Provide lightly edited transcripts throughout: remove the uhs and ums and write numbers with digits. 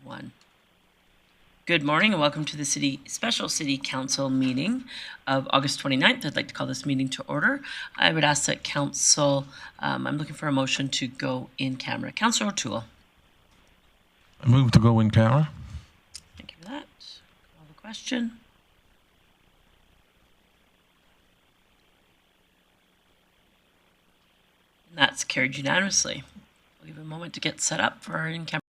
One. Good morning and welcome to the Special City Council meeting of August 29th. I'd like to call this meeting to order. I would ask that Council, I'm looking for a motion to go in camera. Councillor O'Toole. I move to go in camera. Thank you for that. Call the question. And that's carried unanimously. We'll give a moment to get set up for our in-camera.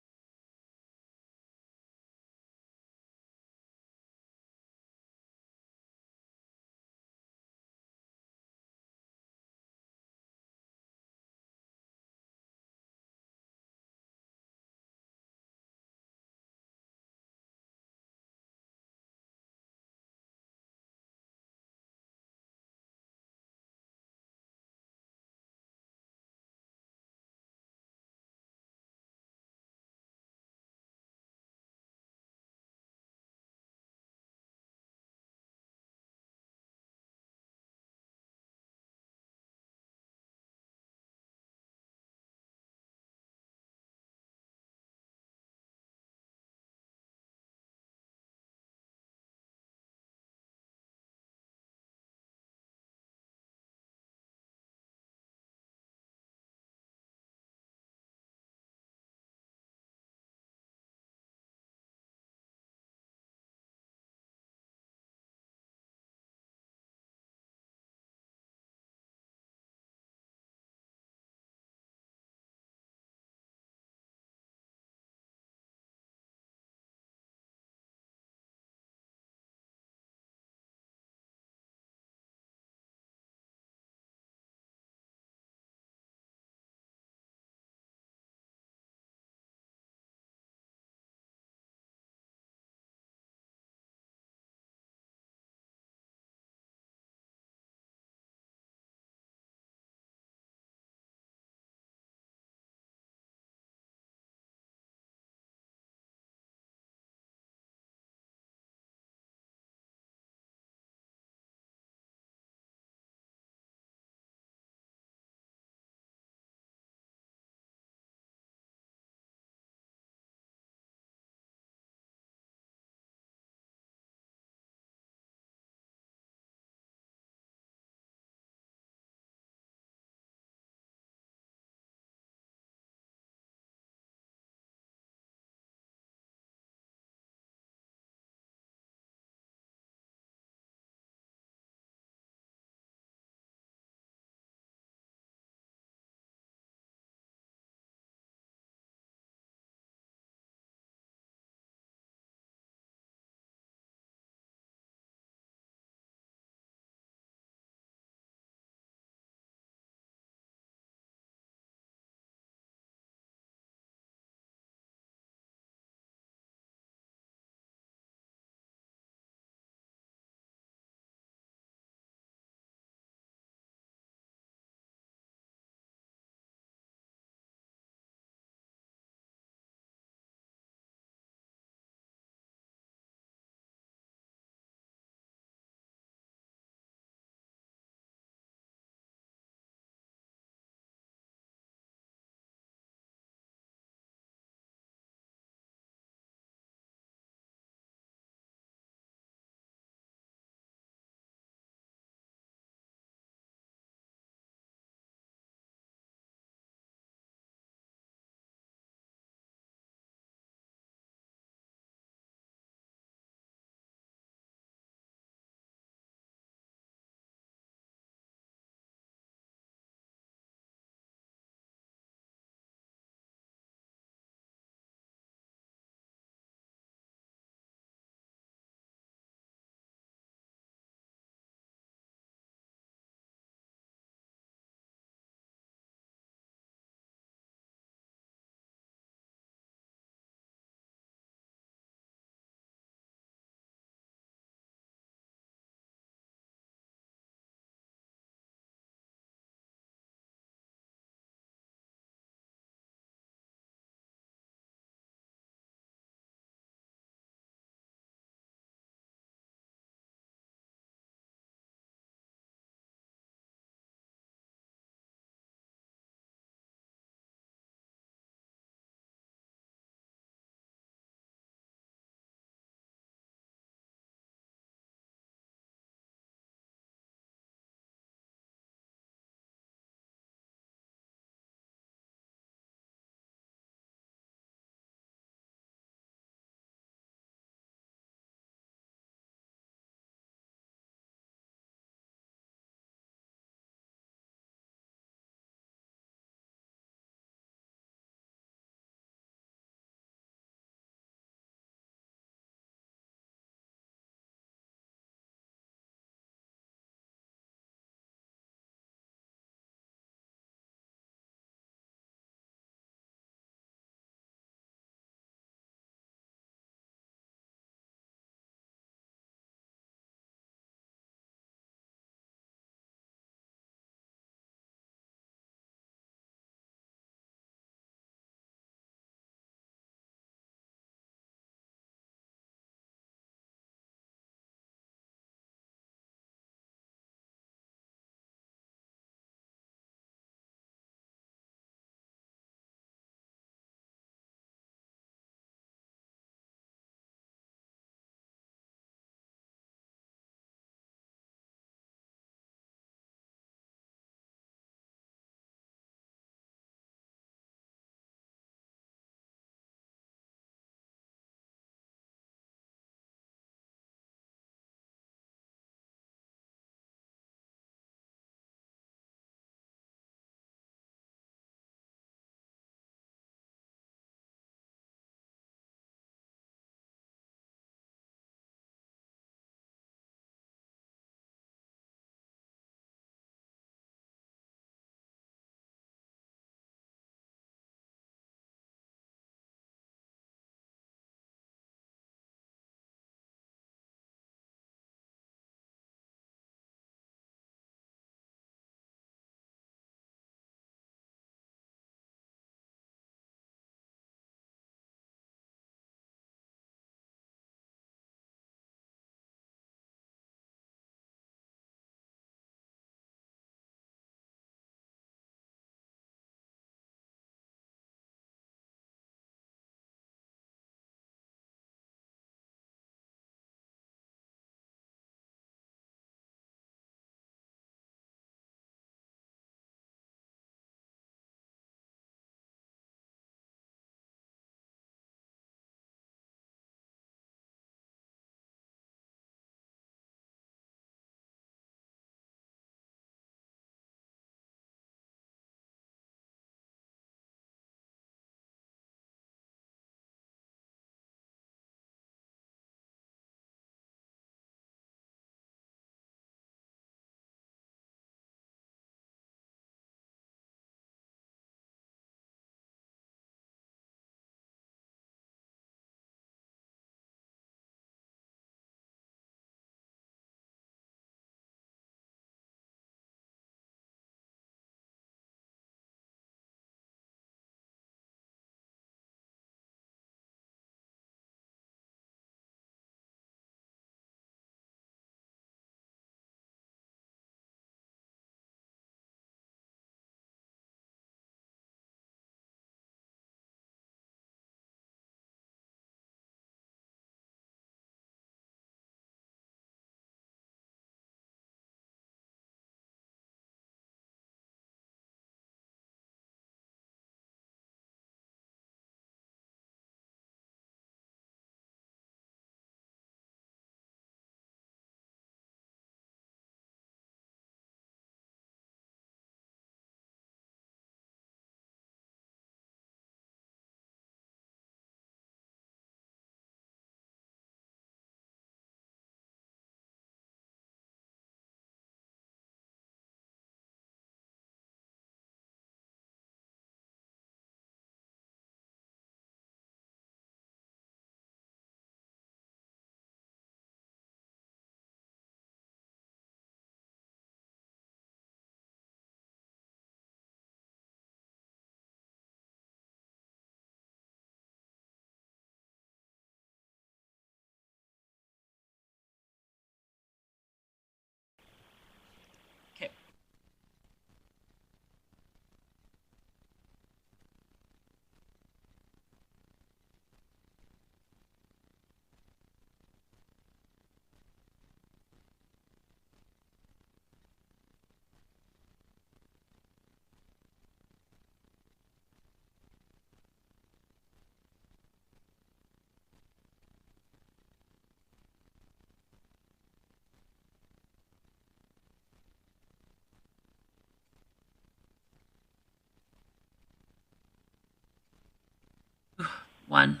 1.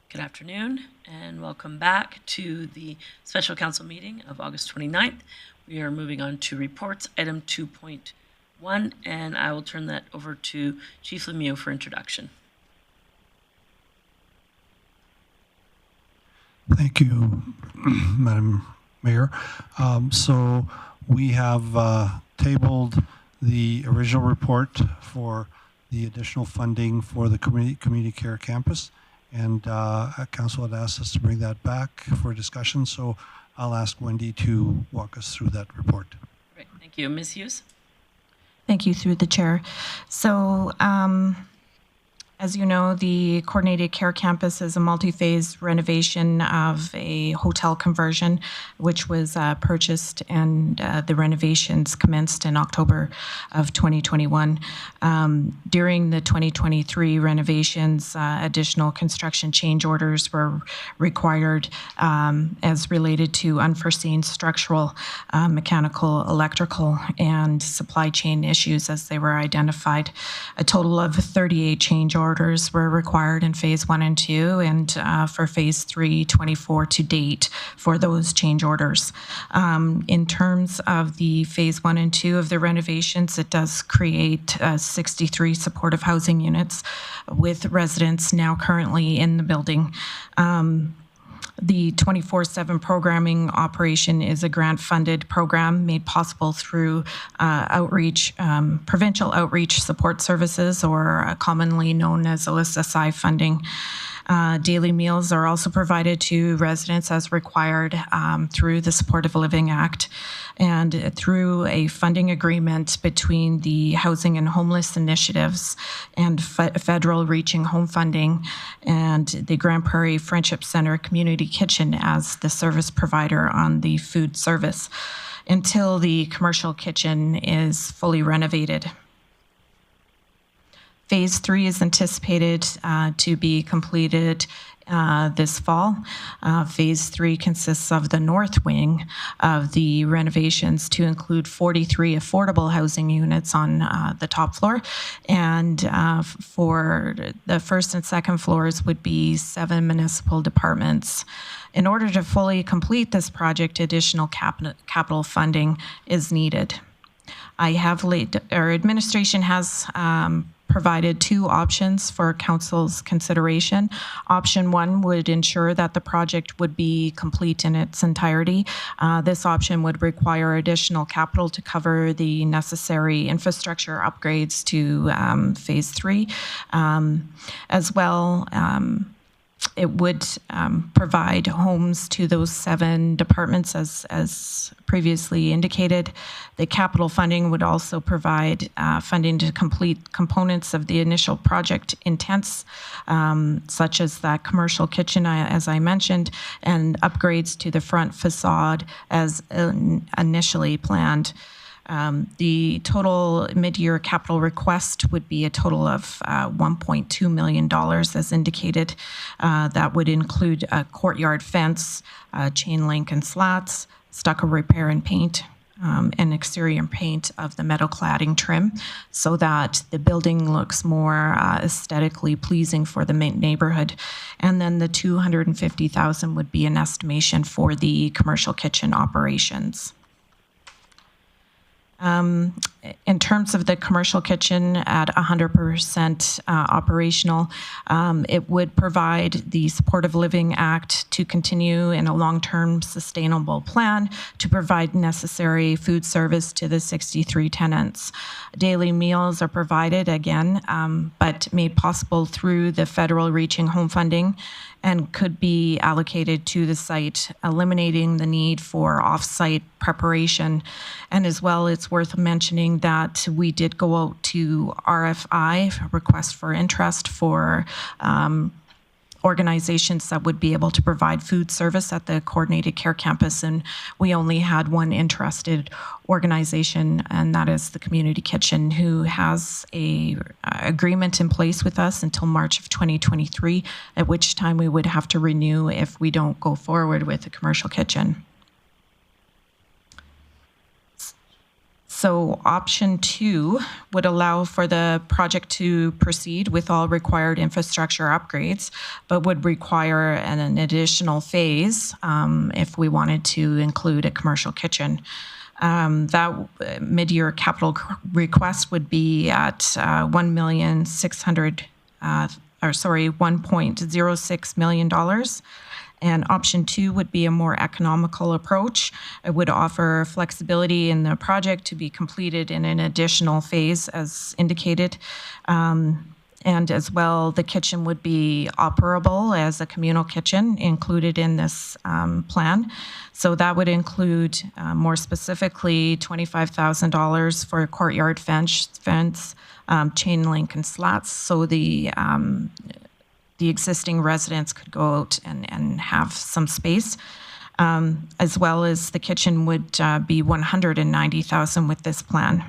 Good afternoon and welcome back to the special council meeting of August 29th. We are moving on to reports, item 2.1, and I will turn that over to Chief Lemieux for introduction. Thank you, Madam Mayor. So we have tabled the original report for the additional funding for the community care campus, and Council had asked us to bring that back for discussion. So I'll ask Wendy to walk us through that report. Great, thank you. Ms. Hughes? Thank you, through the chair. So, as you know, the Coordinated Care Campus is a multi-phase renovation of a hotel conversion, which was purchased, and the renovations commenced in October of 2021. During the 2023 renovations, additional construction change orders were required as related to unforeseen structural, mechanical, electrical, and supply chain issues as they were identified. A total of 38 change orders were required in phase 1 and 2, and for phase 3, 24 to date for those change orders. In terms of the phase 1 and 2 of the renovations, it does create 63 supportive housing units with residents now currently in the building. The 24/7 programming operation is a grant-funded program made possible through outreach, provincial outreach support services, or commonly known as OSSI funding. Daily meals are also provided to residents as required through the Supportive Living Act and through a funding agreement between the Housing and Homeless Initiatives and Federal Reaching Home Funding and the Grande Prairie Friendship Center Community Kitchen as the service provider on the food service until the commercial kitchen is fully renovated. Phase 3 is anticipated to be completed this fall. Phase 3 consists of the north wing of the renovations to include 43 affordable housing units on the top floor, and for the first and second floors would be 7 municipal departments. In order to fully complete this project, additional capital funding is needed. Our administration has provided 2 options for council's consideration. Option 1 would ensure that the project would be complete in its entirety. This option would require additional capital to cover the necessary infrastructure upgrades to phase 3. As well, it would provide homes to those 7 departments as previously indicated. The capital funding would also provide funding to complete components of the initial project intents, such as that commercial kitchen, as I mentioned, and upgrades to the front facade as initially planned. The total mid-year capital request would be a total of $1.2 million as indicated. That would include a courtyard fence, chain link and slats, stucco repair and paint, and exterior paint of the metal cladding trim so that the building looks more aesthetically pleasing for the neighborhood. And then the $250,000 would be an estimation for the commercial kitchen operations. In terms of the commercial kitchen at 100% operational, it would provide the Supportive Living Act to continue in a long-term sustainable plan to provide necessary food service to the 63 tenants. Daily meals are provided again, but made possible through the Federal Reaching Home Funding and could be allocated to the site, eliminating the need for off-site preparation. And as well, it's worth mentioning that we did go out to RFI, request for interest, for organizations that would be able to provide food service at the Coordinated Care Campus, and we only had one interested organization, and that is the Community Kitchen, who has a agreement in place with us until March of 2023, at which time we would have to renew if we don't go forward with the commercial kitchen. So option 2 would allow for the project to proceed with all required infrastructure upgrades, but would require an additional phase if we wanted to include a commercial kitchen. That mid-year capital request would be at $1.06 million. And option 2 would be a more economical approach. It would offer flexibility in the project to be completed in an additional phase as indicated. And as well, the kitchen would be operable as a communal kitchen included in this plan. So that would include, more specifically, $25,000 for a courtyard fence, chain link and slats, so the existing residents could go out and have some space, as well as the kitchen would be $190,000 with this plan.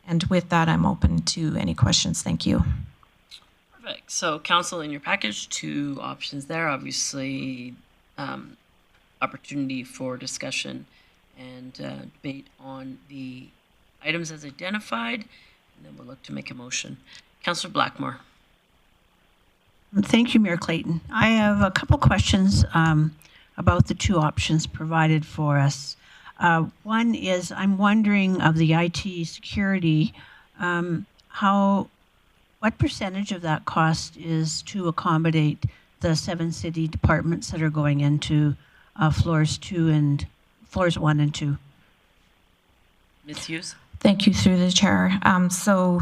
And with that, I'm open to any questions. Thank you. Perfect. So council, in your package, 2 options there. Obviously, opportunity for discussion and debate on the items as identified, and then we'll look to make a motion. Councillor Blackmore. Thank you, Mayor Clayton. I have a couple questions about the 2 options provided for us. One is, I'm wondering of the IT security, what percentage of that cost is to accommodate the 7 city departments that are going into floors 1 and 2? Ms. Hughes. Thank you, through the chair. So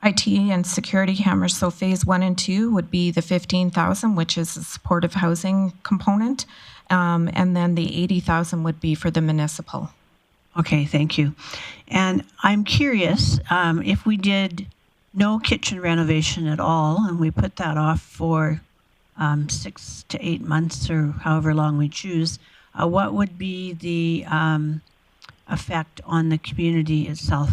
IT and security cameras, so phase 1 and 2 would be the $15,000, which is a supportive housing component. And then the $80,000 would be for the municipal. Okay, thank you. And I'm curious, if we did no kitchen renovation at all, and we put that off for 6 to 8 months or however long we choose, what would be the effect on the community itself?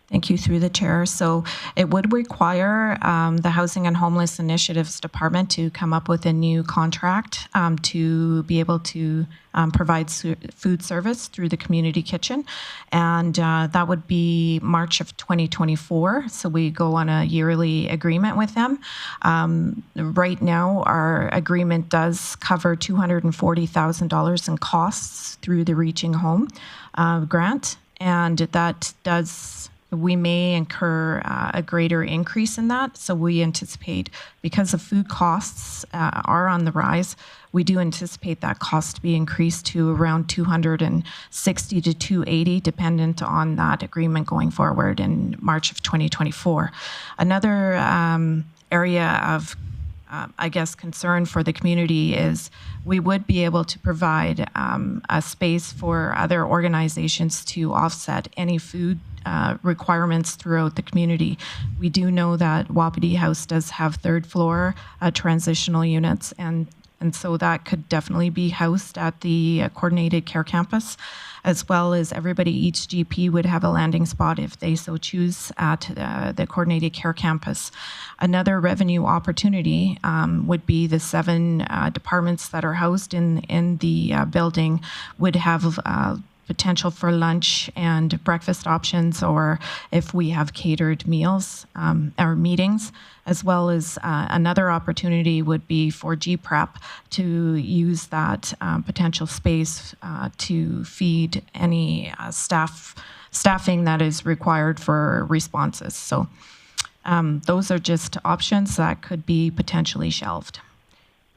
Thank you, through the chair. So it would require the Housing and Homeless Initiatives Department to come up with a new contract to be able to provide food service through the community kitchen. And that would be March of 2024. So we go on a yearly agreement with them. Right now, our agreement does cover $240,000 in costs through the Reaching Home grant. And that does... we may incur a greater increase in that. So we anticipate, because the food costs are on the rise, we do anticipate that cost to be increased to around $260 to $280, dependent on that agreement going forward in March of 2024. Another area of concern for the community is we would be able to provide a space for other organizations to offset any food requirements throughout the community. We do know that Wapiti House does have 3rd floor transitional units, and so that could definitely be housed at the coordinated care campus, as well as each GP would have a landing spot if they so choose at the coordinated care campus. Another revenue opportunity would be the 7 departments that are housed in the building would have potential for lunch and breakfast options, or if we have catered meals or meetings, as well as another opportunity would be for GPREP to use that potential space to feed any staffing that is required for responses. So those are just options that could be potentially shelved.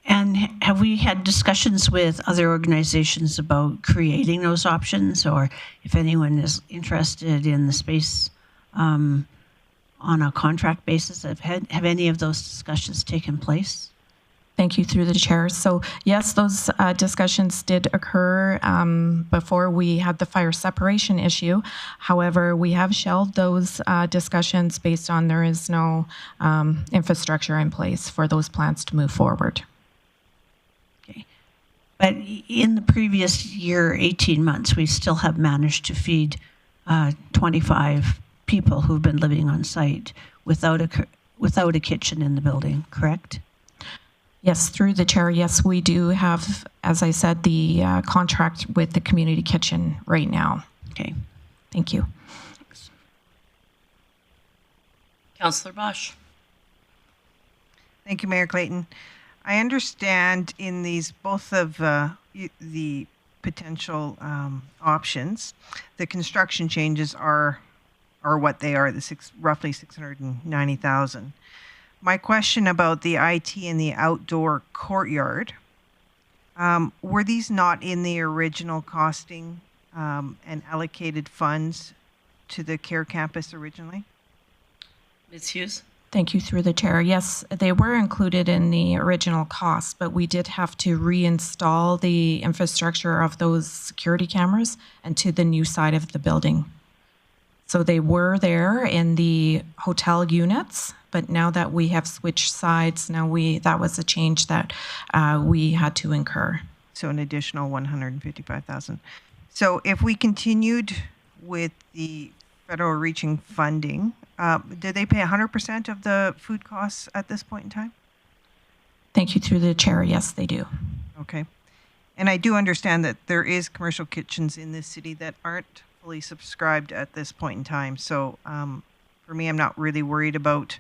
And have we had discussions with other organizations about creating those options, or if anyone is interested in the space on a contract basis? Have any of those discussions taken place? Thank you, through the chair. So yes, those discussions did occur before we had the fire separation issue. However, we have shelved those discussions based on there is no infrastructure in place for those plans to move forward. But in the previous year, 18 months, we still have managed to feed 25 people who've been living on site without a kitchen in the building, correct? Yes, through the chair. Yes, we do have, as I said, the contract with the community kitchen right now. Okay. Thank you. Councillor Bosch. Thank you, Mayor Clayton. I understand in these both of the potential options, the construction changes are what they are, roughly 690,000. My question about the IT and the outdoor courtyard, were these not in the original costing and allocated funds to the Care Campus originally? Ms. Hughes. Thank you, through the chair. Yes, they were included in the original cost, but we did have to reinstall the infrastructure of those security cameras and to the new side of the building. So they were there in the hotel units, but now that we have switched sides, that was a change that we had to incur. So an additional 155,000. So if we continued with the federal reaching funding, did they pay 100% of the food costs at this point in time? Thank you, through the chair. Yes, they do. Okay. And I do understand that there is commercial kitchens in this city that aren't fully subscribed at this point in time. So for me, I'm not really worried about,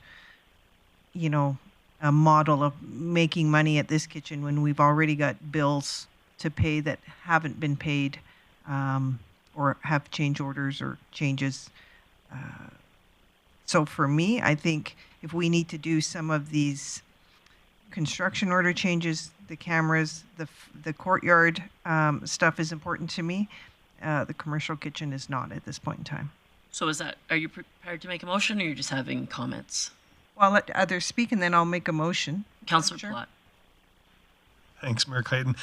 a model of making money at this kitchen when we've already got bills to pay that haven't been paid or have change orders or changes. So for me, I think if we need to do some of these construction order changes, the cameras, the courtyard stuff is important to me. The commercial kitchen is not at this point in time. So are you prepared to make a motion, or you're just having comments? Well, let others speak, and then I'll make a motion. Councillor Sure. Platt. Thanks, Mayor Clayton.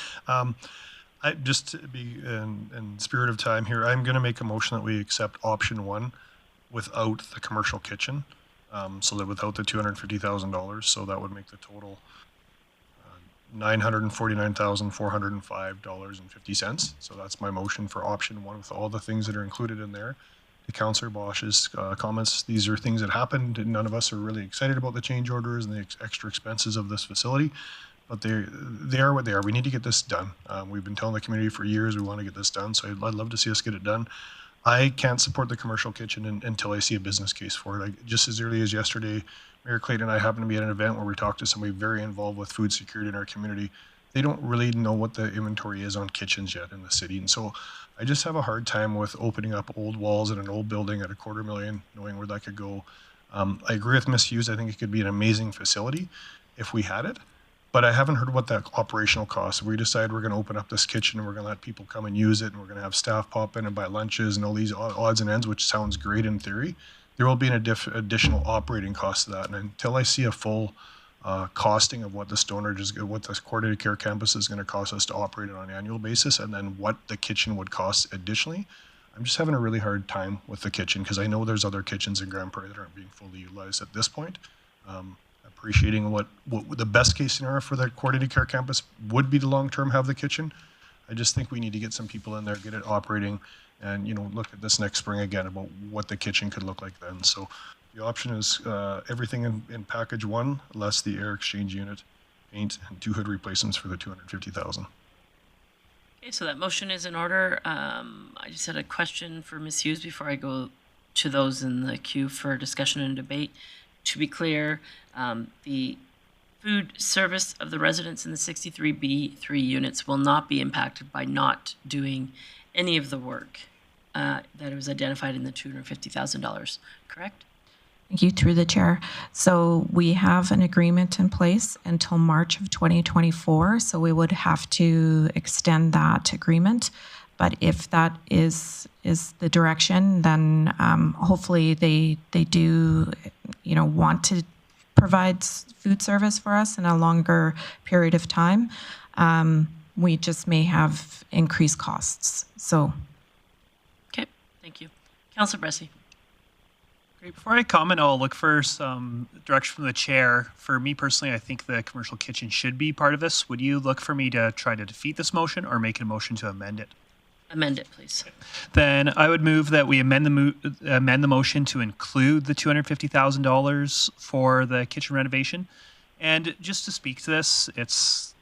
Just to be in spirit of time here, I'm going to make a motion that we accept option 1 without the commercial kitchen, so that without the $250,000, so that would make the total $949,405.50. So that's my motion for option 1 with all the things that are included in there. To Councillor Bosch's comments, these are things that happened, and none of us are really excited about the change orders and the extra expenses of this facility, but they are what they are. We need to get this done. We've been telling the community for years we want to get this done, so I'd love to see us get it done. I can't support the commercial kitchen until I see a business case for it. Just as early as yesterday, Mayor Clayton and I happened to be at an event where we talked to somebody very involved with food security in our community. They don't really know what the inventory is on kitchens yet in the city. And so I just have a hard time with opening up old walls in an old building at $250,000, knowing where that could go. I agree with Ms. Hughes. I think it could be an amazing facility if we had it. But I haven't heard what that operational cost. If we decide we're going to open up this kitchen and we're going to let people come and use it, and we're going to have staff pop in and buy lunches and all these odds and ends, which sounds great in theory, there will be an additional operating cost to that. And until I see a full costing of what the what the coordinated care campus is going to cost us to operate it on an annual basis, and then what the kitchen would cost additionally, I'm just having a really hard time with the kitchen, because I know there's other kitchens in Grande Prairie that aren't being fully utilized at this point. Appreciating what the best case scenario for the coordinated care campus would be to long-term have the kitchen. I just think we need to get some people in there, get it operating, and look at this next spring again about what the kitchen could look like then. So the option is everything in package 1, less the air exchange unit, paint, and 2 hood replacements for the $250,000. Okay, so that motion is in order. I just had a question for Ms. Hughes before I go to those in the queue for discussion and debate. To be clear, the food service of the residents in the 63B3 units will not be impacted by not doing any of the work that was identified in the $250,000, correct? Thank you, through the chair. So we have an agreement in place until March of 2024, so we would have to extend that agreement. But if that is the direction, then hopefully they do, want to provide food service for us in a longer period of time. We just may have increased costs. So, okay, thank you, Councillor Bressie. Great. Before I comment, I'll look for some direction from the chair. For me personally, I think the commercial kitchen should be part of this. Would you look for me to try to defeat this motion or make a motion to amend it? Amend it, please. Then I would move that we amend the motion to include the $250,000 for the kitchen renovation, And just to speak to this, this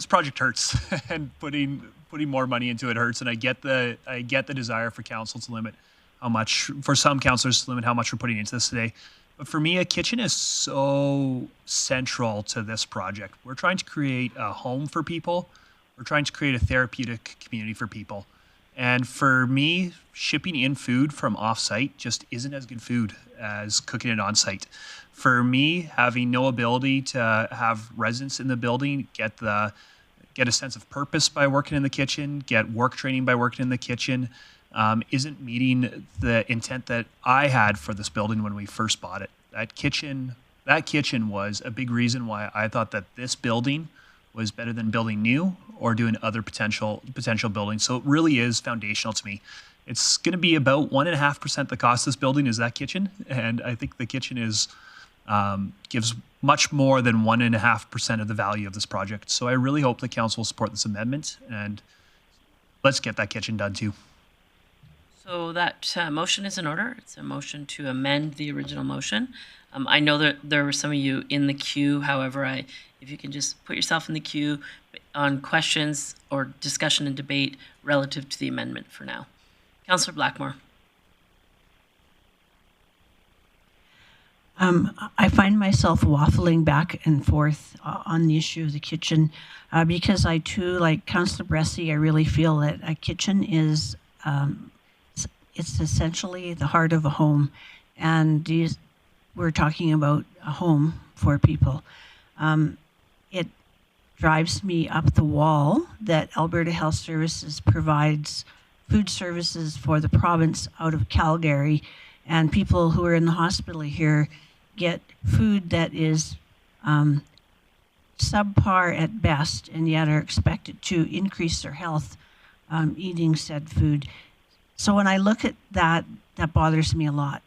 project hurts, and putting more money into it hurts. And I get the desire for council to limit how much, for some councillors to limit how much we're putting into this today. But for me, a kitchen is so central to this project. We're trying to create a home for people. We're trying to create a therapeutic community for people. And for me, shipping in food from off-site just isn't as good food as cooking it on-site. For me, having no ability to have residents in the building get a sense of purpose by working in the kitchen, get work training by working in the kitchen, isn't meeting the intent that I had for this building when we first bought it. That kitchen was a big reason why I thought that this building was better than building new or doing other potential buildings. So it really is foundational to me. It's going to be about 1.5% the cost of this building is that kitchen, and I think the kitchen gives much more than 1.5% of the value of this project. So I really hope the council will support this amendment, and let's get that kitchen done too. So that motion is in order. It's a motion to amend the original motion. I know that there were some of you in the queue. However, if you can just put yourself in the queue on questions or discussion and debate relative to the amendment for now. Councillor Blackmore. I find myself waffling back and forth on the issue of the kitchen because I too, like Councillor Bressie, I really feel that a kitchen is it's essentially the heart of a home, and we're talking about a home for people. It drives me up the wall that Alberta Health Services provides food services for the province out of Calgary, and people who are in the hospital here get food that is subpar at best, and yet are expected to increase their health eating said food. So when I look at that, that bothers me a lot.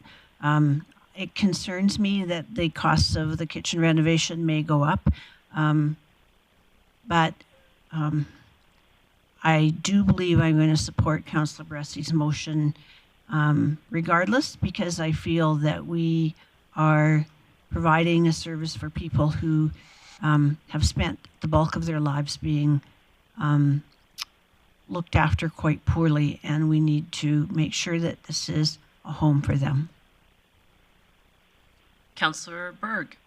It concerns me that the costs of the kitchen renovation may go up, but I do believe I'm going to support Councillor Bressie's motion regardless, because I feel that we are providing a service for people who have spent the bulk of their lives being looked after quite poorly, and we need to make sure that this is a home for them. Councillor Berg.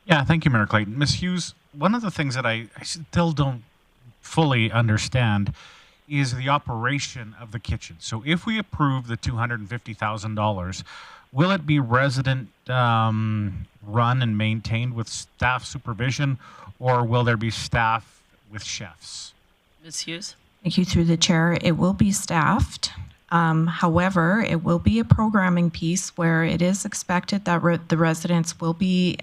Yeah, thank you, Mayor Clayton. Ms. Hughes, one of the things that I still don't fully understand is the operation of the kitchen. So if we approve the $250,000, will it be resident run and maintained with staff supervision, or will there be staff with chefs? Ms. Hughes. Thank you, through the chair. It will be staffed. However, it will be a programming piece where it is expected that the residents will be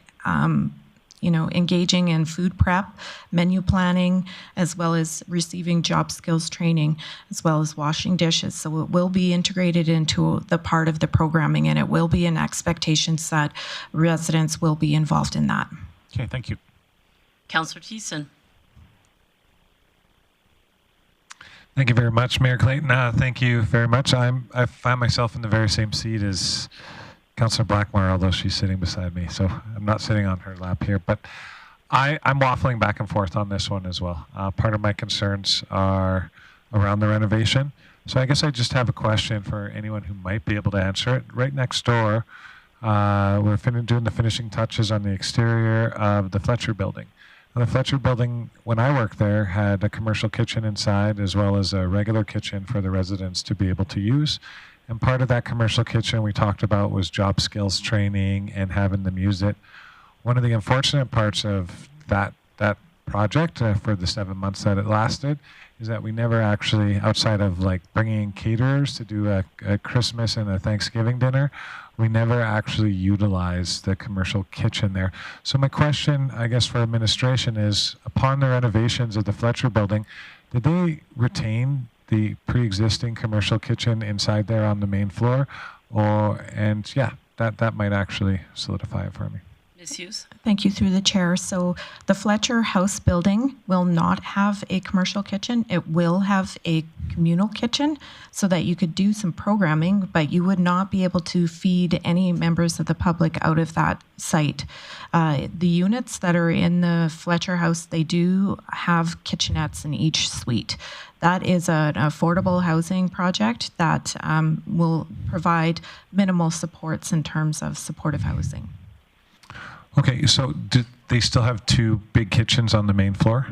engaging in food prep, menu planning, as well as receiving job skills training, as well as washing dishes. So it will be integrated into the part of the programming, and it will be an expectation that residents will be involved in that. Okay, thank you. Councillor Thiessen. Thank you very much, Mayor Clayton. Thank you very much. I find myself in the very same seat as Councillor Blackmore, although she's sitting beside me, so I'm not sitting on her lap here. But I'm waffling back and forth on this one as well. Part of my concerns are around the renovation. So I guess I just have a question for anyone who might be able to answer it. Right next door, we're doing the finishing touches on the exterior of the Fletcher building. The Fletcher building, when I worked there, had a commercial kitchen inside as well as a regular kitchen for the residents to be able to use. And part of that commercial kitchen we talked about was job skills training and having them use it. One of the unfortunate parts of that project for the 7 months that it lasted is that we never actually, outside of like bringing in caterers to do a Christmas and a Thanksgiving dinner, we never actually utilized the commercial kitchen there. So my question, I guess, for administration is, upon the renovations of the Fletcher building, did they retain the pre-existing commercial kitchen inside there on the main floor? That might actually solidify it for me. Ms. Hughes? Thank you through the chair. So the Fletcher House building will not have a commercial kitchen. It will have a communal kitchen so that you could do some programming, but you would not be able to feed any members of the public out of that site. The units that are in the Fletcher House, they do have kitchenettes in each suite. That is an affordable housing project that will provide minimal supports in terms of supportive housing. Okay, so do they still have two big kitchens on the main floor?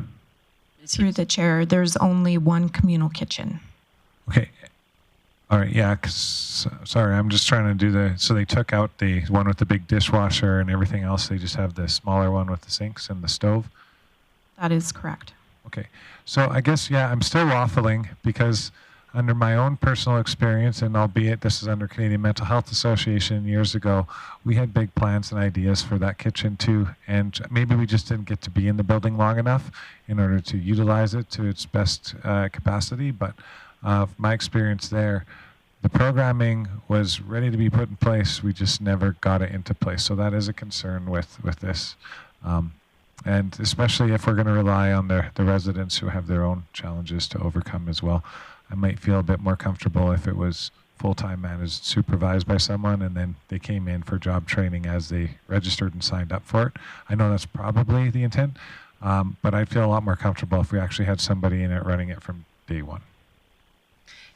Ms. Through Hughes? the chair, there's only one communal kitchen. Okay. All right, yeah, 'cause, sorry, I'm just trying to do so they took out the one with the big dishwasher and everything else. They just have the smaller one with the sinks and the stove. That is correct. Okay, so I guess, yeah, I'm still waffling because under my own personal experience, and albeit this is under Canadian Mental Health Association years ago, we had big plans and ideas for that kitchen too, and maybe we just didn't get to be in the building long enough in order to utilize it to its best capacity, but my experience there, the programming was ready to be put in place, we just never got it into place, so that is a concern with this. And especially if we're going to rely on the residents who have their own challenges to overcome as well. I might feel a bit more comfortable if it was full-time managed, supervised by someone, and then they came in for job training as they registered and signed up for it. I know that's probably the intent, but I'd feel a lot more comfortable if we actually had somebody in it running it from day one.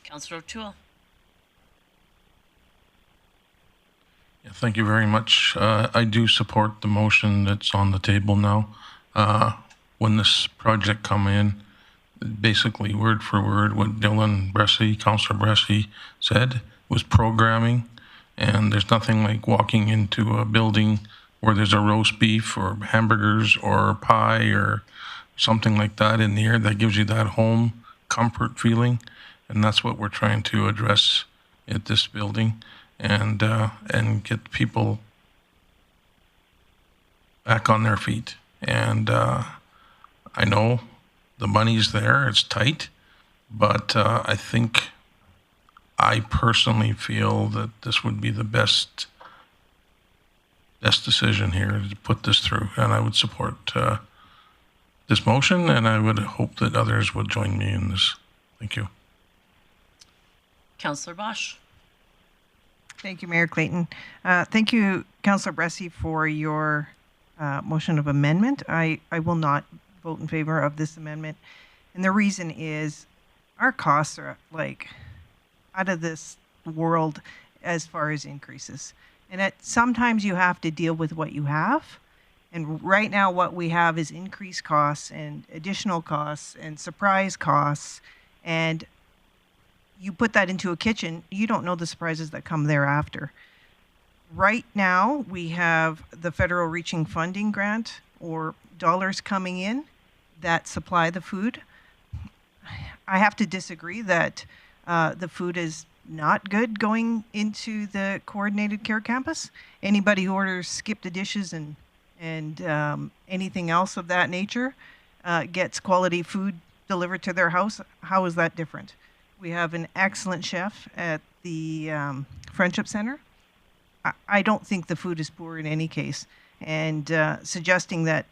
Councillor O'Toole? Yeah, thank you very much. I do support the motion that's on the table now. When this project come in, basically word for word what Dylan Bressy, Councillor Bressy said was programming, and there's nothing like walking into a building where there's a roast beef or hamburgers or pie or something like that in the air that gives you that home comfort feeling, and that's what we're trying to address at this building, and get people back on their feet. And I know the money's there, it's tight, but I think I personally feel that this would be the best decision here to put this through, and I would support this motion, and I would hope that others would join me in this. Thank you. Councillor Bosch? Thank you, Mayor Clayton. Thank you, Councillor Bressy, for your motion of amendment. I will not vote in favor of this amendment. And the reason is our costs are like out of this world as far as increases. And sometimes you have to deal with what you have. And right now what we have is increased costs and additional costs and surprise costs. And you put that into a kitchen, you don't know the surprises that come thereafter. Right now, we have the federal reaching funding grant or dollars coming in that supply the food. I have to disagree that the food is not good going into the coordinated care campus. Anybody who orders skip the dishes and anything else of that nature gets quality food delivered to their house. How is that different? We have an excellent chef at the Friendship Center. I don't think the food is poor in any case. And suggesting that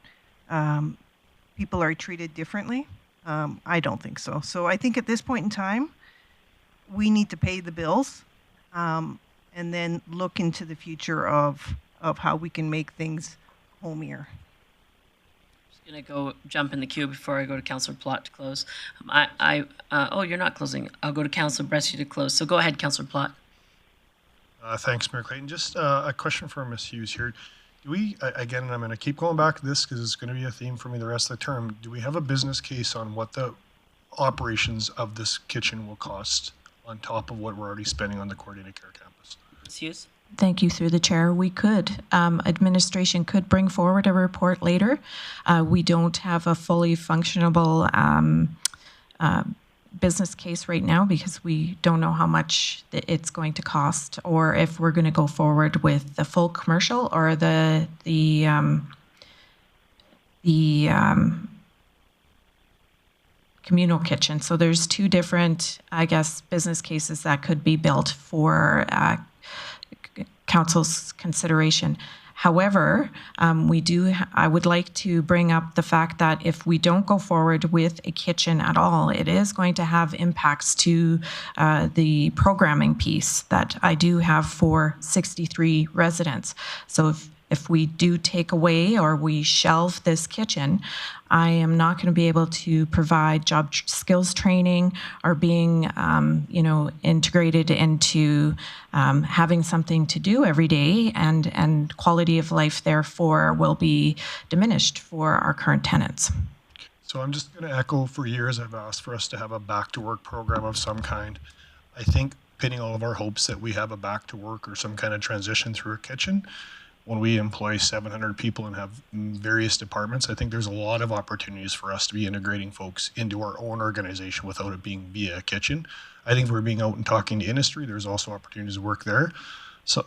people are treated differently, I don't think so. So I think at this point in time, we need to pay the bills and then look into the future of how we can make things homier. Going to go jump in the queue before I go to Councillor Plott to close. Oh, you're not closing. I'll go to Councillor Bressy to close. So go ahead, Councillor Plott. Thanks, Mayor Clayton. Just a question for Ms. Hughes here. Do we, again, and I'm going to keep going back to this because it's going to be a theme for me the rest of the term. Do we have a business case on what the operations of this kitchen will cost on top of what we're already spending on the coordinated care campus? Ms. Hughes? Thank you through the chair. We could. Administration could bring forward a report later. We don't have a fully functionable business case right now because we don't know how much it's going to cost or if we're going to go forward with the full commercial or the communal kitchen. So there's two different, I guess, business cases that could be built for council's consideration. However, I would like to bring up the fact that if we don't go forward with a kitchen at all, it is going to have impacts to the programming piece that I do have for 63 residents. So if we do take away or we shelve this kitchen, I am not going to be able to provide job skills training or being, integrated into having something to do every day, and quality of life therefore will be diminished for our current tenants. So I'm just going to echo, for years I've asked for us to have a back to work program of some kind. I think pinning all of our hopes that we have a back to work or some kind of transition through a kitchen, when we employ 700 people and have various departments, I think there's a lot of opportunities for us to be integrating folks into our own organization without it being via a kitchen. I think if we're being out and talking to industry, there's also opportunities to work there. So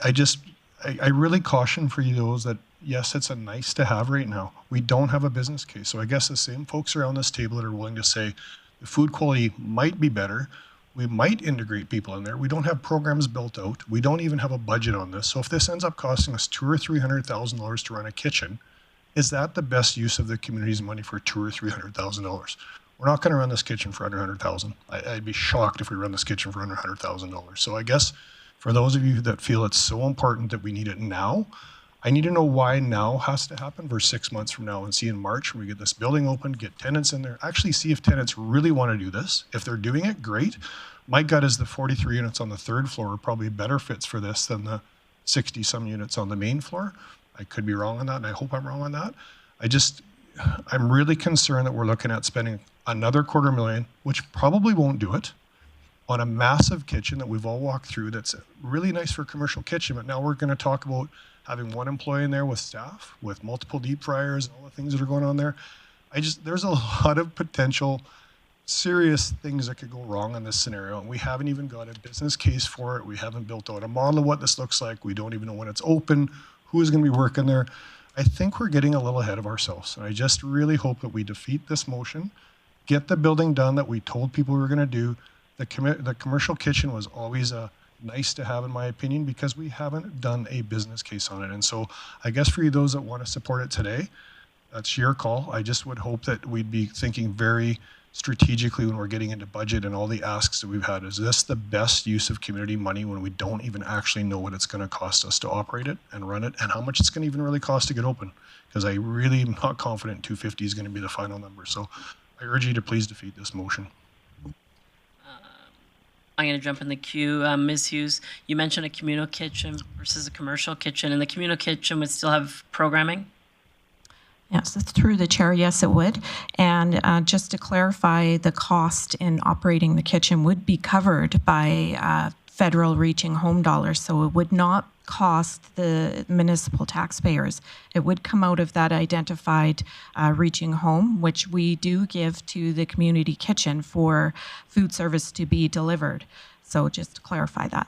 I really caution for you those that, yes, it's a nice to have right now. We don't have a business case. So I guess the same folks around this table that are willing to say the food quality might be better, we might integrate people in there. We don't have programs built out. We don't even have a budget on this. So if this ends up costing us $200,000 or $300,000 to run a kitchen, is that the best use of the community's money for $200,000 or $300,000? We're not going to run this kitchen for under $100,000. I'd be shocked if we run this kitchen for under $100,000. So I guess for those of you that feel it's so important that we need it now, I need to know why now has to happen versus 6 months from now, and see in March when we get this building open, get tenants in there, actually see if tenants really want to do this. If they're doing it, great. My gut is the 43 units on the third floor are probably better fits for this than the 60 some units on the main floor. I could be wrong on that, and I hope I'm wrong on that. I'm really concerned that we're looking at spending another $250,000, which probably won't do it, on a massive kitchen that we've all walked through that's really nice for a commercial kitchen, but now we're going to talk about having one employee in there with staff, with multiple deep fryers and all the things that are going on there. There's a lot of potential serious things that could go wrong in this scenario, and we haven't even got a business case for it. We haven't built out a model of what this looks like. We don't even know when it's open, who is going to be working there. I think we're getting a little ahead of ourselves, and I just really hope that we defeat this motion, get the building done that we told people we were going to do. The commercial kitchen was always a nice to have, in my opinion, because we haven't done a business case on it. And so I guess for you, those that want to support it today, that's your call. I just would hope that we'd be thinking very strategically when we're getting into budget and all the asks that we've had. Is this the best use of community money when we don't even actually know what it's going to cost us to operate it and run it, and how much it's going to even really cost to get open? Because I really am not confident 250 is going to be the final number. So I urge you to please defeat this motion. I'm going to jump in the queue. Ms. Hughes, you mentioned a communal kitchen versus a commercial kitchen, and the communal kitchen would still have programming? Yes, through the chair, yes, it would. And just to clarify, the cost in operating the kitchen would be covered by federal reaching home dollars, so it would not cost the municipal taxpayers. It would come out of that identified reaching home, which we do give to the community kitchen for food service to be delivered. So just to clarify that.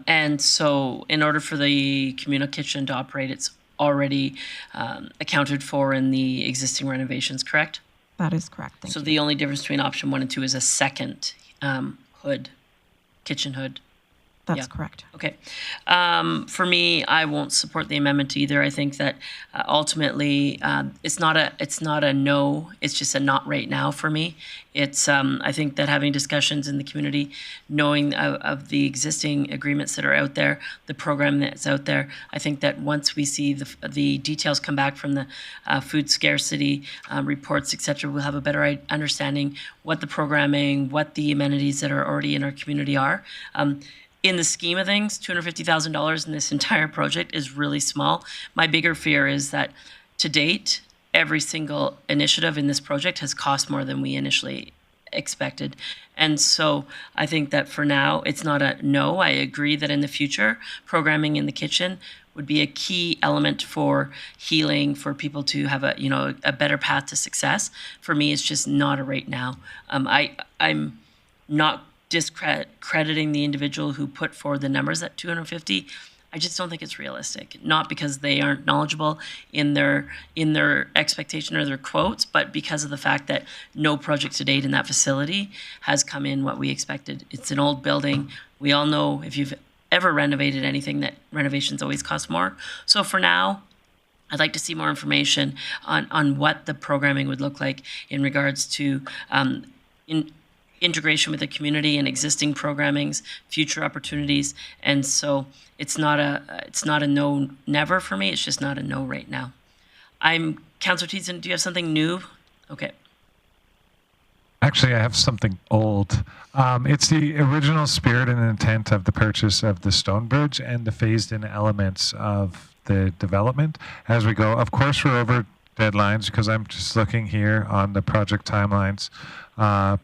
And so in order for the communal kitchen to operate, it's already accounted for in the existing renovations, correct? That is correct. Thank so you. The only difference between option 1 and 2 is a second kitchen hood. That's correct. Okay. For me, I won't support the amendment either. I think that ultimately it's not a no. It's just a not right now for me. It's I think that having discussions in the community, knowing of the existing agreements that are out there, the program that's out there, I think that once we see the details come back from the food scarcity reports, etc., we'll have a better understanding what the programming, what the amenities that are already in our community are. In the scheme of things, $250,000 in this entire project is really small. My bigger fear is that to date, every single initiative in this project has cost more than we initially expected. And so I think that for now, it's not a no. I agree that in the future, programming in the kitchen would be a key element for healing, for people to have a better path to success. For me, it's just not a right now. I'm not discrediting the individual who put forward the numbers at 250. I just don't think it's realistic. Not because they aren't knowledgeable in their expectation or their quotes, but because of the fact that no project to date in that facility has come in what we expected. It's an old building. We all know, if you've ever renovated anything, that renovations always cost more. So for now, I'd like to see more information on what the programming would look like in regards to integration with the community and existing programmings, future opportunities. And so it's not a no never for me. It's just not a no right now. Councillor Thiessen, do you have something new? Okay. Actually, I have something old. It's the original spirit and intent of the purchase of the Stonebridge and the phased-in elements of the development as we go. Of course, we're over deadlines because I'm just looking here on the project timelines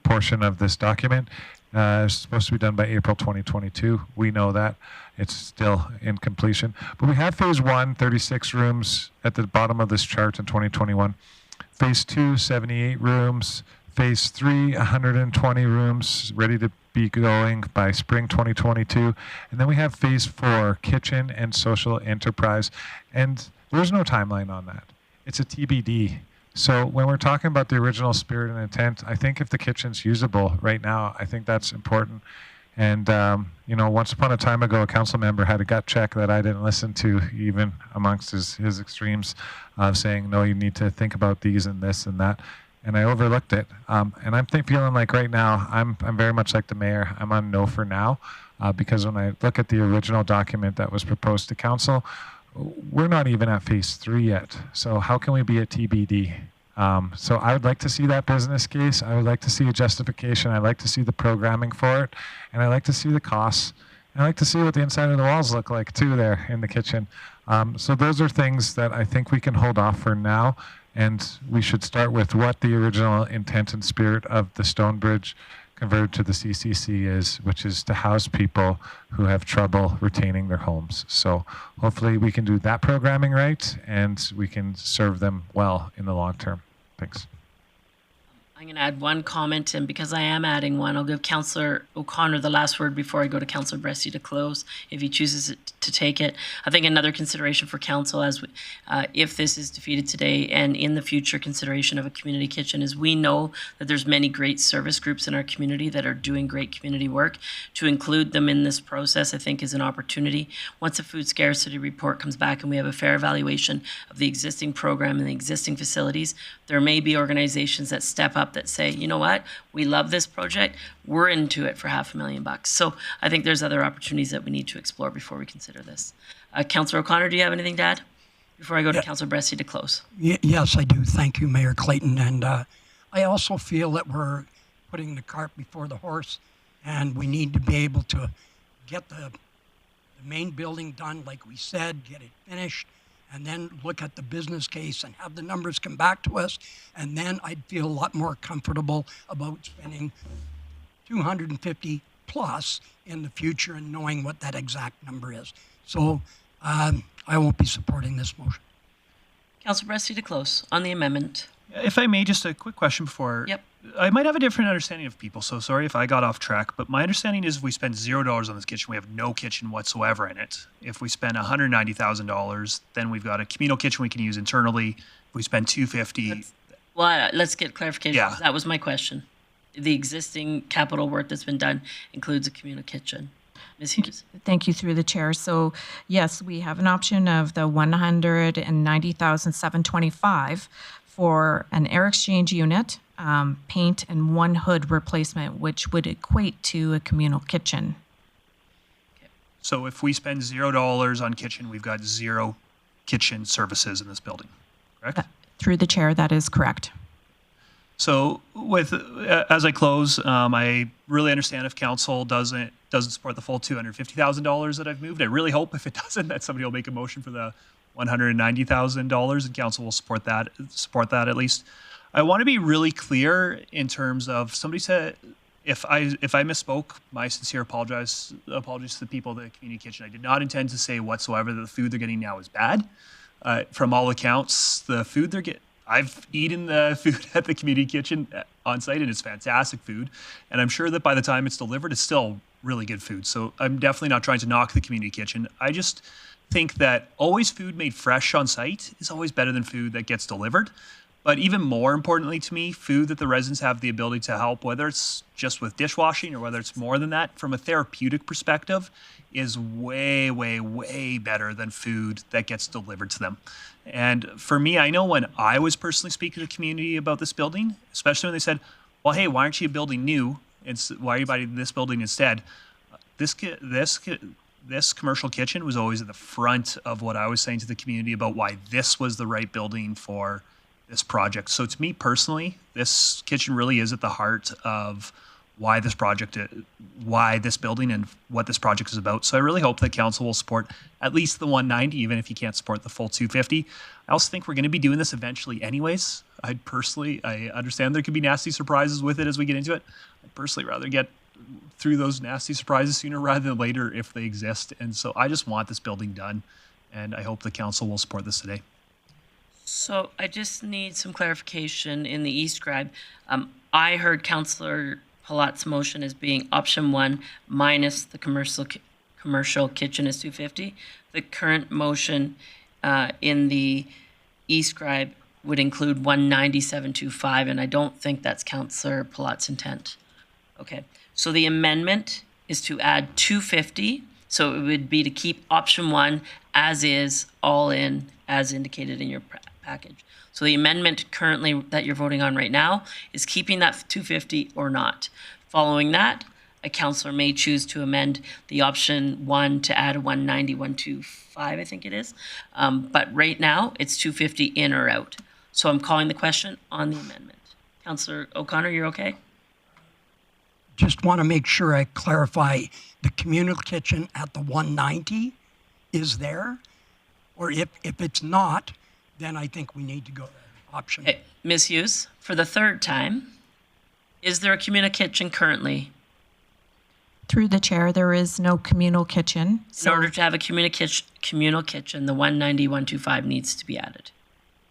portion of this document. It's supposed to be done by April 2022. We know that. It's still in completion. But we have phase 1, 36 rooms at the bottom of this chart in 2021. Phase 2, 78 rooms. Phase 3, 120 rooms ready to be going by spring 2022. And then we have phase 4, kitchen and social enterprise. And there's no timeline on that. It's a TBD. So when we're talking about the original spirit and intent, I think if the kitchen's usable right now, I think that's important. And, once upon a time ago, a council member had a gut check that I didn't listen to, even amongst his extremes of saying, no, you need to think about these and this and that. And I overlooked it. And I'm feeling like right now, I'm very much like the mayor. I'm on no for now, because when I look at the original document that was proposed to council, we're not even at phase 3 yet. So how can we be at TBD? So I would like to see that business case. I would like to see a justification. I'd like to see the programming for it. And I'd like to see the costs. And I'd like to see what the inside of the walls look like too there in the kitchen. So those are things that I think we can hold off for now. And we should start with what the original intent and spirit of the Stonebridge converted to the CCC is, which is to house people who have trouble retaining their homes. So hopefully we can do that programming right, and we can serve them well in the long term. Thanks. I'm going to add one comment, and because I am adding one, I'll give Councillor O'Connor the last word before I go to Councillor Bresty to close, if he chooses to take it. I think another consideration for council, if this is defeated today and in the future consideration of a community kitchen, is we know that there's many great service groups in our community that are doing great community work. To include them in this process, I think, is an opportunity. Once a food scarcity report comes back and we have a fair evaluation of the existing program and the existing facilities, there may be organizations that step up that say, you know what, we love this project, we're into it for $500,000. So I think there's other opportunities that we need to explore before we consider this. Councillor O'Connor, do you have anything to add before I go to Councillor Bresty to close? Yes, I do. Thank you, Mayor Clayton. And I also feel that we're putting the cart before the horse, and we need to be able to get the main building done, like we said, get it finished, and then look at the business case and have the numbers come back to us. And then I'd feel a lot more comfortable about spending 250 plus in the future and knowing what that exact number is. So I won't be supporting this motion. Councillor Bresty to close on the amendment. If I may, just a quick question before. Yep. I might have a different understanding of people, so sorry if I got off track, but my understanding is if we spend $0 on this kitchen, we have no kitchen whatsoever in it. If we spend $190,000, then we've got a communal kitchen we can use internally. If we spend $250,000. Well, let's get clarification. Yeah. That was my question. The existing capital work that's been done includes a communal kitchen. Ms. Hughes? Thank you, through the chair. So yes, we have an option of the $190,725 for an air exchange unit, paint, and one hood replacement, which would equate to a communal kitchen. So if we spend $0 on kitchen, we've got 0 kitchen services in this building, correct? Through the chair, that is correct. So as I close, I really understand if council doesn't support the full $250,000 that I've moved. I really hope if it doesn't, that somebody will make a motion for the $190,000 and council will support that at least. I want to be really clear in terms of, somebody said, if I misspoke, my sincere apologies to the people of the community kitchen. I did not intend to say whatsoever that the food they're getting now is bad. From all accounts, the food they're getting, I've eaten the food at the community kitchen on site, and it's fantastic food. And I'm sure that by the time it's delivered, it's still really good food. So I'm definitely not trying to knock the community kitchen. I just think that always food made fresh on site is always better than food that gets delivered. But even more importantly to me, food that the residents have the ability to help, whether it's just with dishwashing or whether it's more than that, from a therapeutic perspective, is way, way, way better than food that gets delivered to them. And for me, I know when I was personally speaking to the community about this building, especially when they said, well, hey, why aren't you building new? Why are you buying this building instead? This commercial kitchen was always at the front of what I was saying to the community about why this was the right building for this project. So to me personally, this kitchen really is at the heart of why this project, why this building and what this project is about. So I really hope that council will support at least the 190, even if you can't support the full 250. I also think we're going to be doing this eventually anyways. I understand there could be nasty surprises with it as we get into it. I'd personally rather get through those nasty surprises sooner rather than later if they exist. And so I just want this building done, and I hope the council will support this today. So I just need some clarification in the e-scribe. I heard Councillor Palat's motion as being option 1 minus the commercial kitchen is 250. The current motion in the e-scribe would include 197.25, and I don't think that's Councillor Palat's intent. Okay, so the amendment is to add 250. So it would be to keep option 1 as is, all in, as indicated in your package. So the amendment currently that you're voting on right now is keeping that 250 or not. Following that, a councillor may choose to amend the option 1 to add a 190, 125, I think it is. But right now, it's 250 in or out. So I'm calling the question on the amendment. Councillor O'Connor, you're okay? Just want to make sure I clarify, the communal kitchen at the 190 is there? Or if it's not, then I think we need to go option. Okay. Ms. Hughes, for the third time, is there a communal kitchen currently? Through the chair, there is no communal kitchen. In order to have a communal kitchen, the 190, 125 needs to be added.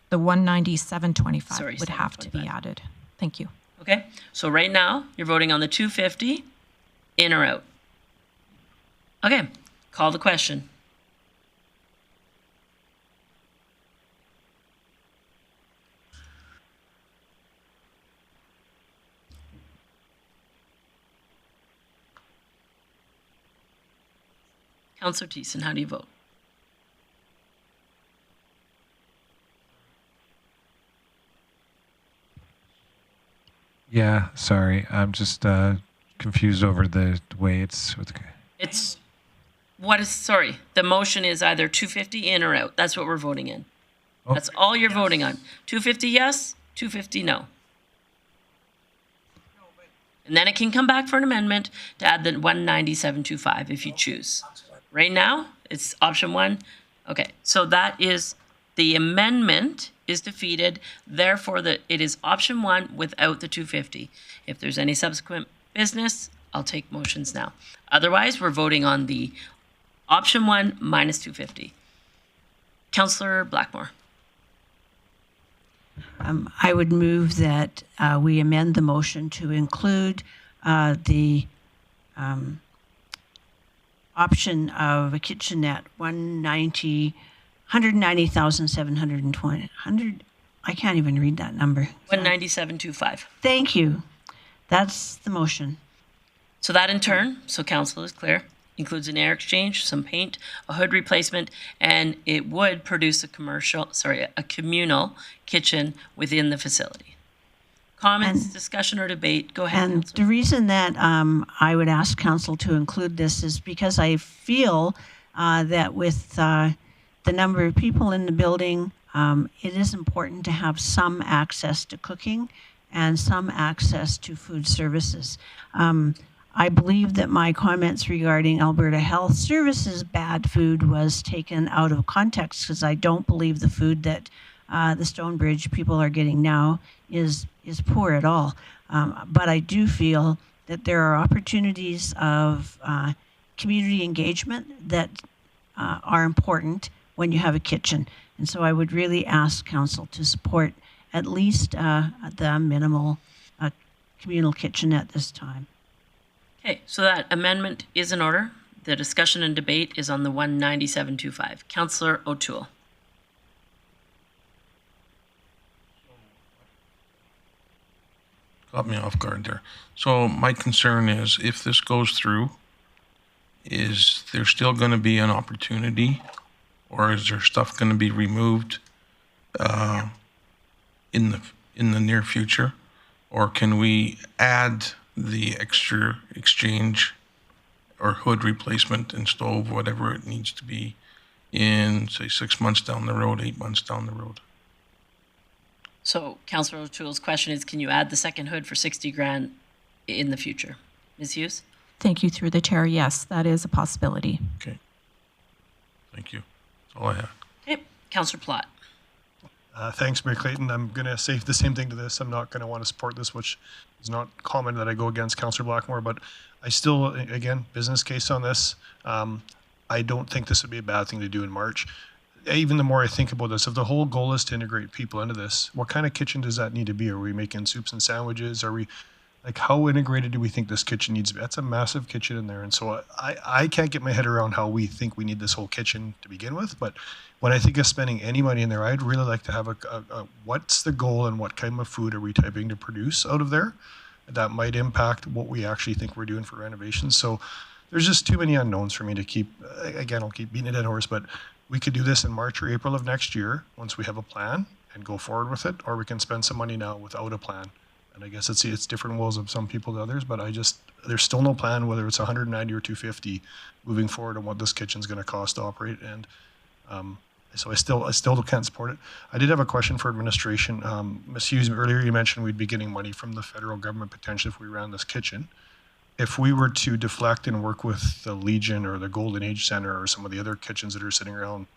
The 197.25 Sorry, would have to be 725. added. Thank you. Okay, so right now, you're voting on the 250, in or out. Okay, call the question. Councillor Thiessen, how do you vote? Yeah, sorry. I'm just confused over the way it's. It's, sorry, the motion is either 250 in or out. That's what we're voting in. Oh. That's all you're voting on. 250 yes, 250 no. And then it can come back for an amendment to add the 197.25 if you choose. Right now, it's option 1. Okay, so that is, the amendment is defeated, therefore it is option 1 without the 250. If there's any subsequent business, I'll take motions now. Otherwise, we're voting on the option 1 minus 250. Councillor Blackmore. I would move that we amend the motion to include the option of a kitchenette, 190,720. I can't even read that number. 197.25. Thank you. That's the motion. So that in turn, so council is clear, includes an air exchange, some paint, a hood replacement, and it would produce a communal kitchen within the facility. Comments, discussion, or debate? Go ahead. And the reason that I would ask council to include this is because I feel that with the number of people in the building, it is important to have some access to cooking and some access to food services. I believe that my comments regarding Alberta Health Services bad food was taken out of context, because I don't believe the food that the Stonebridge people are getting now is poor at all. But I do feel that there are opportunities of community engagement that are important when you have a kitchen. And so I would really ask council to support at least the minimal communal kitchen at this time. Okay, so that amendment is in order. The discussion and debate is on the 197.25. Councillor O'Toole. caught me off guard there. So my concern is if this goes through, is there still going to be an opportunity, or is there stuff going to be removed in the near future, or can we add the extra exchange or hood replacement and stove, whatever it needs to be, in say 6 months down the road, 8 months down the road? So Councillor O'Toole's question is, can you add the second hood for 60 grand in the future? Ms. Hughes? Thank you through the chair. Yes, that is a possibility. Okay. Thank you. That's all I have. Okay, Councillor Plott. Thanks, Mayor Clayton. I'm going to say the same thing to this. I'm not going to want to support this, which is not common that I go against Councillor Blackmore, but I still, again, business case on this. I don't think this would be a bad thing to do in March. Even the more I think about this, if the whole goal is to integrate people into this, what kind of kitchen does that need to be? Are we making soups and sandwiches? Are we, like, how integrated do we think this kitchen needs to be? That's a massive kitchen in there. And so I can't get my head around how we think we need this whole kitchen to begin with. But when I think of spending any money in there, I'd really like to have a what's the goal and what kind of food are we typing to produce out of there that might impact what we actually think we're doing for renovations. So there's just too many unknowns for me to keep, again, I'll keep beating a dead horse, but we could do this in March or April of next year once we have a plan and go forward with it, or we can spend some money now without a plan. And I guess it's different wills of some people to others, but there's still no plan whether it's 190 or 250 moving forward on what this kitchen's going to cost to operate. And so I still can't support it. I did have a question for administration. Ms. Hughes, earlier you mentioned we'd be getting money from the federal government potentially if we ran this kitchen. If we were to deflect and work with the Legion or the Golden Age Center or some of the other kitchens that are sitting around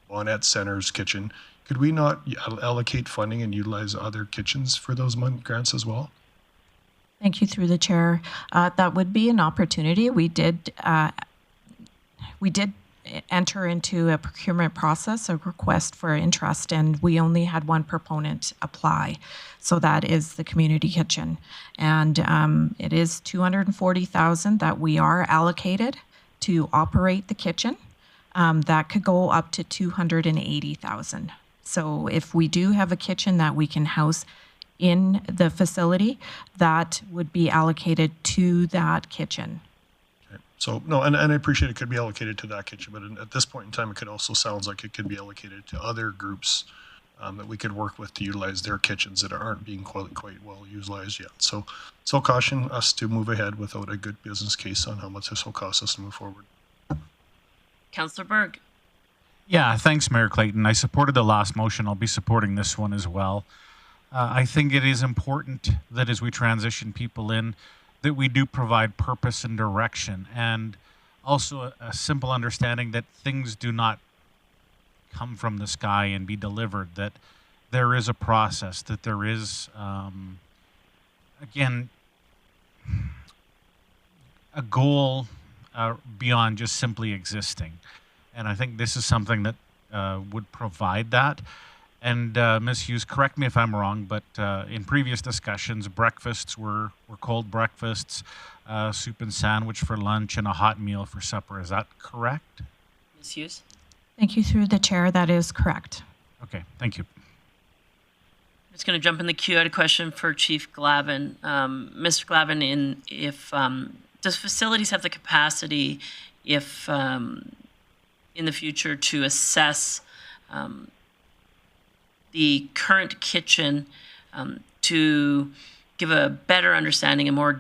Bonnet Center's kitchen, could we not allocate funding and utilize other kitchens for those grants as well? Thank you through the chair. That would be an opportunity. We did enter into a procurement process, a request for interest, and we only had one proponent apply. So that is the community kitchen. And it is $240,000 that we are allocated to operate the kitchen. That could go up to $280,000. So if we do have a kitchen that we can house in the facility, that would be allocated to that kitchen. So, no, and I appreciate it could be allocated to that kitchen, but at this point in time, it could also sounds like it could be allocated to other groups that we could work with to utilize their kitchens that aren't being quite well utilized yet. So caution us to move ahead without a good business case on how much this will cost us to move forward. Councillor Berg. Yeah, thanks, Mayor Clayton. I supported the last motion. I'll be supporting this one as well. I think it is important that as we transition people in, that we do provide purpose and direction, and also a simple understanding that things do not come from the sky and be delivered, that there is a process, that there is, again, a goal beyond just simply existing. And I think this is something that would provide that. And Ms. Hughes, correct me if I'm wrong, but in previous discussions, breakfasts were cold breakfasts, soup and sandwich for lunch, and a hot meal for supper. Is that correct? Ms. Hughes? Thank you through the chair. That is correct. Okay, thank you. I'm just going to jump in the queue. I had a question for Chief Glavin. Mr. Glavin, does facilities have the capacity, if in the future, to assess the current kitchen to give a better understanding, a more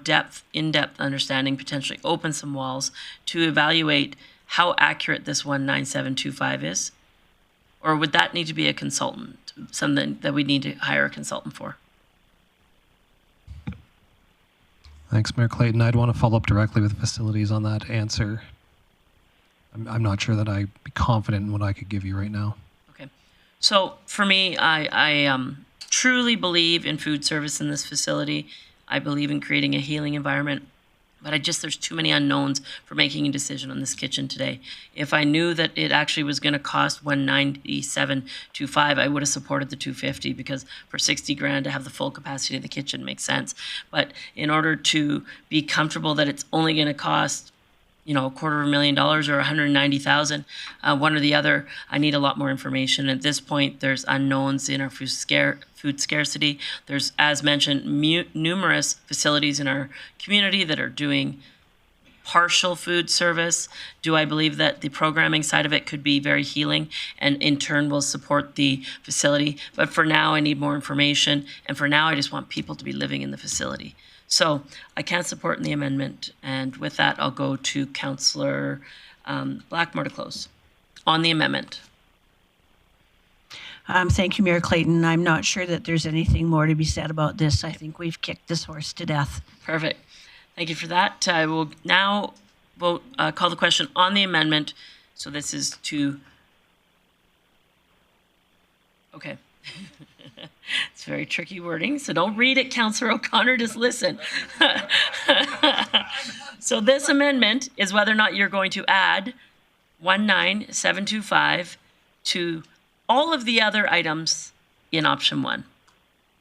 in-depth understanding, potentially open some walls to evaluate how accurate this 19725 is? Or would that need to be a consultant, something that we need to hire a consultant for? Thanks, Mayor Clayton. I'd want to follow up directly with facilities on that answer. I'm not sure that I'd be confident in what I could give you right now. Okay. So for me, I truly believe in food service in this facility. I believe in creating a healing environment. But there's too many unknowns for making a decision on this kitchen today. If I knew that it actually was going to cost $197.25, I would have supported the $250, because for 60 grand to have the full capacity of the kitchen makes sense. But in order to be comfortable that it's only going to cost $250,000 or 190,000, one or the other. I need a lot more information. At this point, there's unknowns in our food scarcity. There's, as mentioned, numerous facilities in our community that are doing partial food service. Do I believe that the programming side of it could be very healing and in turn will support the facility? But for now, I need more information. And for now, I just want people to be living in the facility. So I can't support the amendment. And with that, I'll go to Councillor Blackmore to close on the amendment. Thank you, Mayor Clayton. I'm not sure that there's anything more to be said about this. I think we've kicked this horse to death. Perfect. Thank you for that. I will now vote, call the question on the amendment. So this is to, okay. It's very tricky wording, so don't read it, Councillor O'Connor, just listen. So this amendment is whether or not you're going to add 19725 to all of the other items in option 1.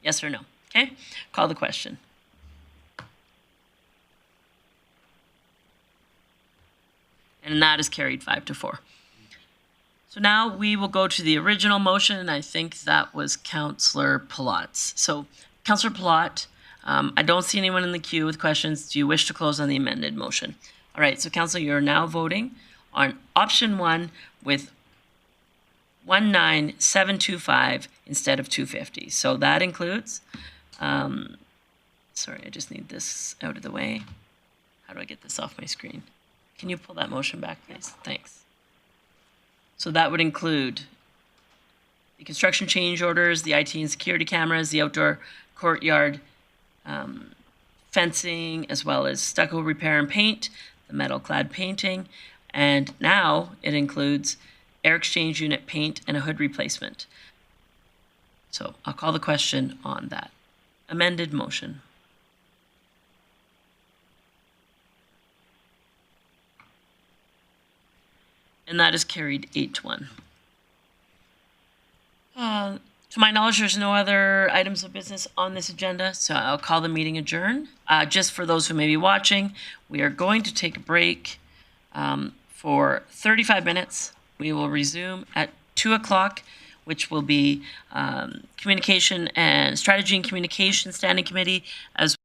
Yes or no? Okay, call the question. And that is carried 5-4. So now we will go to the original motion, and I think that was Councillor Palat's. So, Councillor Palat, I don't see anyone in the queue with questions. Do you wish to close on the amended motion? All right, so Councillor, you're now voting on option 1 with 19725 instead of 250. So that includes, sorry, I just need this out of the way. How do I get this off my screen? Can you pull that motion back, please? Thanks. So that would include the construction change orders, the IT and security cameras, the outdoor courtyard fencing, as well as stucco repair and paint, the metal clad painting, and now it includes air exchange unit paint and a hood replacement. So I'll call the question on that amended motion. And that is carried 8-1. To my knowledge, there's no other items of business on this agenda, so I'll call the meeting adjourned. Just for those who may be watching, we are going to take a break for 35 minutes. We will resume at 2 o'clock, which will be Communication and Strategy and Communication Standing Committee, as